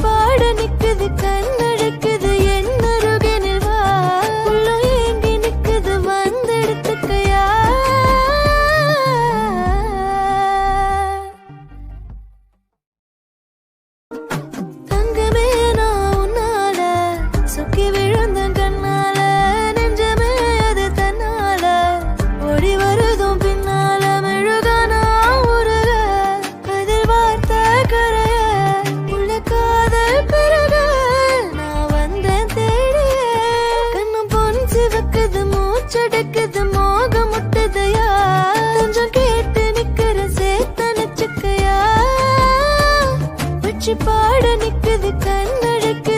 பாட நிக்குது கண்ணழைக்குது என்னருகனில் வா உள்ள ஏங்கி நிக்குது வந்தெடுத்துக்கையா தங்கமே நான் உன்னால சொக்கி விழுந்த கண்ணால நெஞ்சமே அது தன்னால ஓடி வருதும் பின்னால மெழுகானா உருக அதில் வார்த்தை கரைய உள்ள காதல் பெருக நான் வந்தேன் தேடிய கண்ணும் பொன் சிவக்குது மூச்சடைக்குது மோகம் முட்டுதையா கொஞ்சம் கேட்டு நிக்கிற சேர்த்தனச்சுக்கையா வச்சு பாட நிக்குது கண்ணழைக்குது